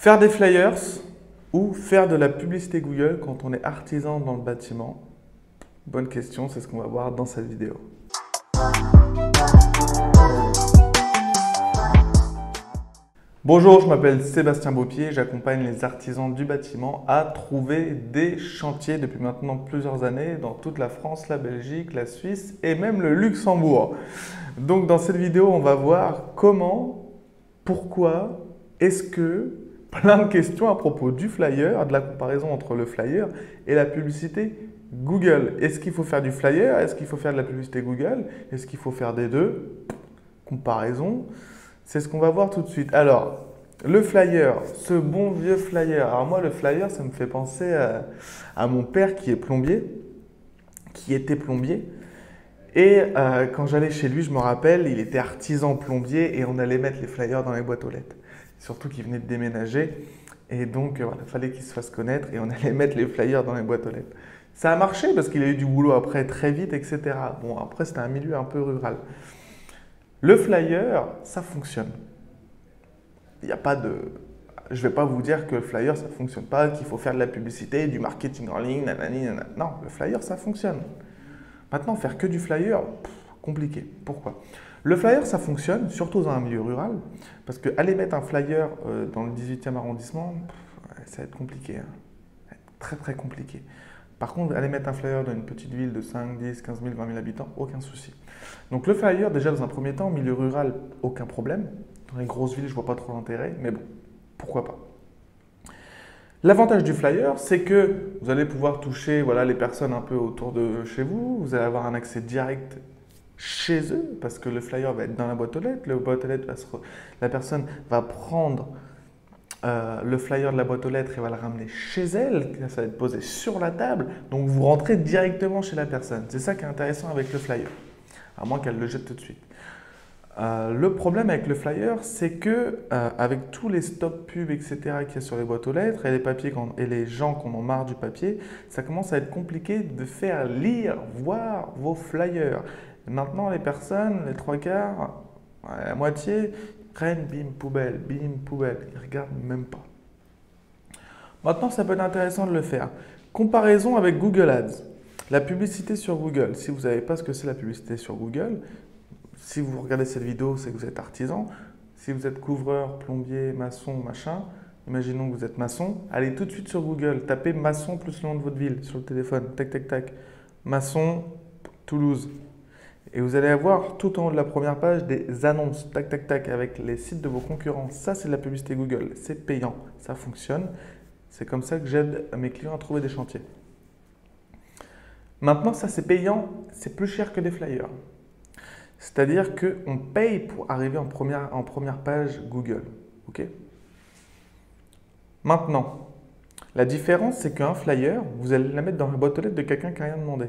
Faire des flyers ou faire de la publicité Google quand on est artisan dans le bâtiment? Bonne question, c'est ce qu'on va voir dans cette vidéo. Bonjour, je m'appelle Sébastien Beaupied, j'accompagne les artisans du bâtiment à trouver des chantiers depuis maintenant plusieurs années dans toute la France, la Belgique, la Suisse et même le Luxembourg. Donc dans cette vidéo, on va voir comment, pourquoi, est-ce que, plein de questions à propos du flyer, de la comparaison entre le flyer et la publicité Google. Est-ce qu'il faut faire du flyer? Est-ce qu'il faut faire de la publicité Google? Est-ce qu'il faut faire des deux? Comparaison. C'est ce qu'on va voir tout de suite. Alors, le flyer, ce bon vieux flyer. Alors moi, le flyer, ça me fait penser à mon père qui est plombier, qui était plombier. Et quand j'allais chez lui, je me rappelle, il était artisan plombier et on allait mettre les flyers dans les boîtes aux lettres. Surtout qu'il venait de déménager. Et donc, voilà, il fallait qu'il se fasse connaître et on allait mettre les flyers dans les boîtes aux lettres. Ça a marché parce qu'il a eu du boulot après très vite, etc. Bon, après, c'était un milieu un peu rural. Le flyer, ça fonctionne. Il n'y a pas de... Je ne vais pas vous dire que le flyer, ça ne fonctionne pas, qu'il faut faire de la publicité, du marketing en ligne, nanani, nanana. Non, le flyer, ça fonctionne. Maintenant, faire que du flyer, compliqué. Pourquoi? Le flyer, ça fonctionne, surtout dans un milieu rural, parce qu'aller mettre un flyer dans le 18e arrondissement, ça va être compliqué. Hein. Ça va être très, très compliqué. Par contre, aller mettre un flyer dans une petite ville de 5, 10, 15 000, 20 000 habitants, aucun souci. Donc le flyer, déjà dans un premier temps, milieu rural, aucun problème. Dans les grosses villes, je ne vois pas trop l'intérêt, mais bon, pourquoi pas. L'avantage du flyer, c'est que vous allez pouvoir toucher les personnes un peu autour de chez vous, vous allez avoir un accès direct chez eux, parce que le flyer va être dans la boîte aux lettres, la personne va prendre le flyer de la boîte aux lettres et va le ramener chez elle, ça va être posé sur la table, donc vous rentrez directement chez la personne. C'est ça qui est intéressant avec le flyer, à moins qu'elle le jette tout de suite. Le problème avec le flyer, c'est que avec tous les stop pubs, etc. qu'il y a sur les boîtes aux lettres et les papiers et les gens qui en ont marre du papier, ça commence à être compliqué de faire lire, voir vos flyers. Et maintenant, les personnes, les trois quarts, la moitié, prennent bim poubelle, ils ne regardent même pas. Maintenant, ça peut être intéressant de le faire. Comparaison avec Google Ads. La publicité sur Google. Si vous ne savez pas ce que c'est la publicité sur Google, si vous regardez cette vidéo, c'est que vous êtes artisan. Si vous êtes couvreur, plombier, maçon, machin, imaginons que vous êtes maçon, allez tout de suite sur Google, tapez maçon plus le nom de votre ville sur le téléphone, tac, tac, tac, maçon, Toulouse. Et vous allez avoir tout en haut de la première page des annonces, tac, tac, tac, avec les sites de vos concurrents. Ça, c'est de la publicité Google, c'est payant, ça fonctionne. C'est comme ça que j'aide mes clients à trouver des chantiers. Maintenant, ça, c'est payant, c'est plus cher que des flyers. C'est-à-dire qu'on paye pour arriver en première page Google. Okay? Maintenant, la différence, c'est qu'un flyer, vous allez la mettre dans la boîte aux lettres de quelqu'un qui n'a rien demandé.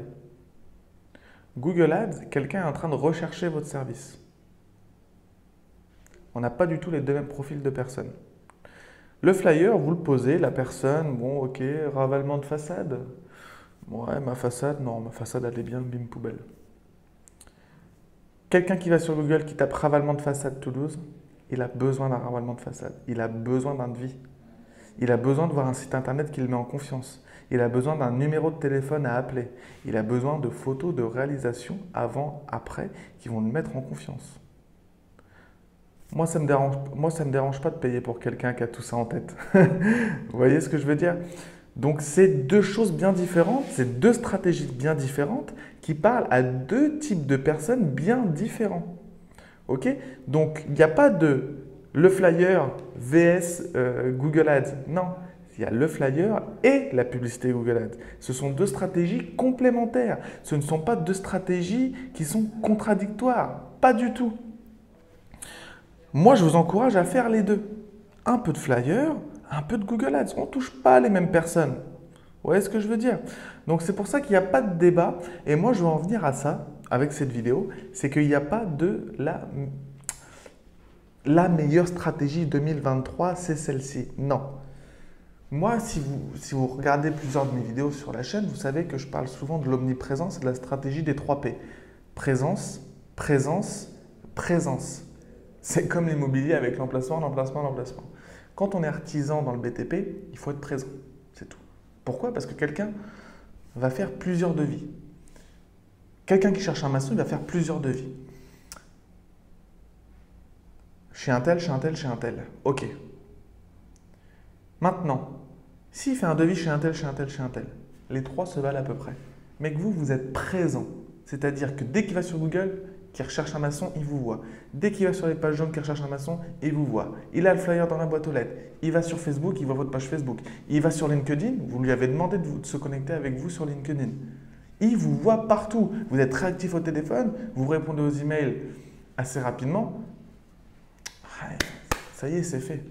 Google Ads, quelqu'un est en train de rechercher votre service. On n'a pas du tout les deux mêmes profils de personnes. Le flyer, vous le posez, la personne, bon, ok, ravalement de façade. Ouais, ma façade, non, ma façade, elle est bien, bim, poubelle. Quelqu'un qui va sur Google, qui tape ravalement de façade Toulouse, il a besoin d'un ravalement de façade. Il a besoin d'un devis. Il a besoin de voir un site internet qui le met en confiance. Il a besoin d'un numéro de téléphone à appeler. Il a besoin de photos de réalisation avant, après, qui vont le mettre en confiance. Moi, ça me dérange pas de payer pour quelqu'un qui a tout ça en tête. Vous voyez ce que je veux dire? Donc, c'est deux choses bien différentes, c'est deux stratégies bien différentes qui parlent à deux types de personnes bien différents. Ok? Donc, il n'y a pas de le flyer vs Google Ads. Non, il y a le flyer et la publicité Google Ads. Ce sont deux stratégies complémentaires. Ce ne sont pas deux stratégies qui sont contradictoires. Pas du tout. Moi, je vous encourage à faire les deux. Un peu de flyer, un peu de Google Ads. On ne touche pas les mêmes personnes. Vous voyez ce que je veux dire? Donc, c'est pour ça qu'il n'y a pas de débat. Et moi, je veux en venir à ça avec cette vidéo. C'est qu'il n'y a pas de la meilleure stratégie 2023, c'est celle-ci. Non. Moi, si vous regardez plusieurs de mes vidéos sur la chaîne, vous savez que je parle souvent de l'omniprésence et de la stratégie des 3 P. Présence, présence, présence. C'est comme l'immobilier avec l'emplacement, l'emplacement, l'emplacement. Quand on est artisan dans le BTP, il faut être présent, c'est tout. Pourquoi? Parce que quelqu'un va faire plusieurs devis. Quelqu'un qui cherche un maçon, il va faire plusieurs devis. Chez un tel, chez un tel, chez un tel. Ok. Maintenant, s'il fait un devis chez un tel, chez un tel, chez un tel, les trois se valent à peu près. Mais que vous êtes présent. C'est-à-dire que dès qu'il va sur Google, qu'il recherche un maçon, il vous voit. Dès qu'il va sur les pages jaunes, qu'il recherche un maçon, il vous voit. Il a le flyer dans la boîte aux lettres. Il va sur Facebook, il voit votre page Facebook. Il va sur LinkedIn, vous lui avez demandé de se connecter avec vous sur LinkedIn. Il vous voit partout. Vous êtes réactif au téléphone, vous répondez aux emails assez rapidement. Ça y est, c'est fait.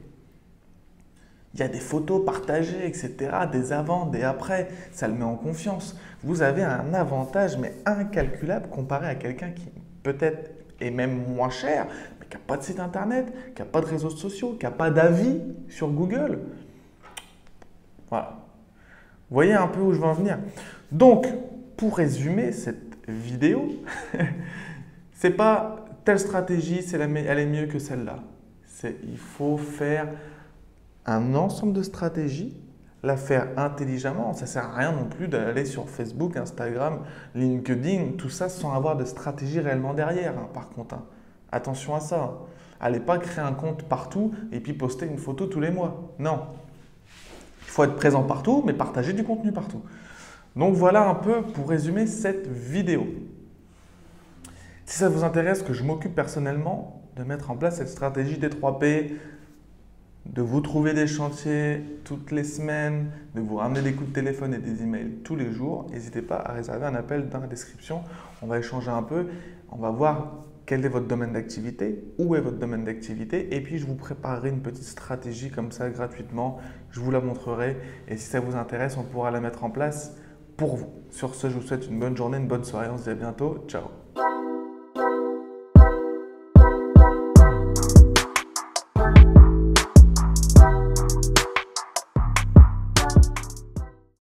Il y a des photos partagées, etc., des avant, des après, ça le met en confiance. Vous avez un avantage, mais incalculable, comparé à quelqu'un qui peut-être est même moins cher, mais qui n'a pas de site internet, qui n'a pas de réseaux sociaux, qui n'a pas d'avis sur Google. Voilà. Vous voyez un peu où je veux en venir. Donc, pour résumer cette vidéo, c'est pas telle stratégie, elle est mieux que celle-là. Il faut faire un ensemble de stratégies, la faire intelligemment. Ça ne sert à rien non plus d'aller sur Facebook, Instagram, LinkedIn, tout ça sans avoir de stratégie réellement derrière, hein, par contre. Hein. Attention à ça. Hein. Allez pas créer un compte partout et puis poster une photo tous les mois. Non. Il faut être présent partout, mais partager du contenu partout. Donc voilà un peu pour résumer cette vidéo. Si ça vous intéresse que je m'occupe personnellement de mettre en place cette stratégie des 3P, de vous trouver des chantiers toutes les semaines, de vous ramener des coups de téléphone et des emails tous les jours, n'hésitez pas à réserver un appel dans la description. On va échanger un peu, on va voir quel est votre domaine d'activité, où est votre domaine d'activité, et puis je vous préparerai une petite stratégie comme ça gratuitement, je vous la montrerai, et si ça vous intéresse, on pourra la mettre en place pour vous. Sur ce, je vous souhaite une bonne journée, une bonne soirée, on se dit à bientôt, ciao.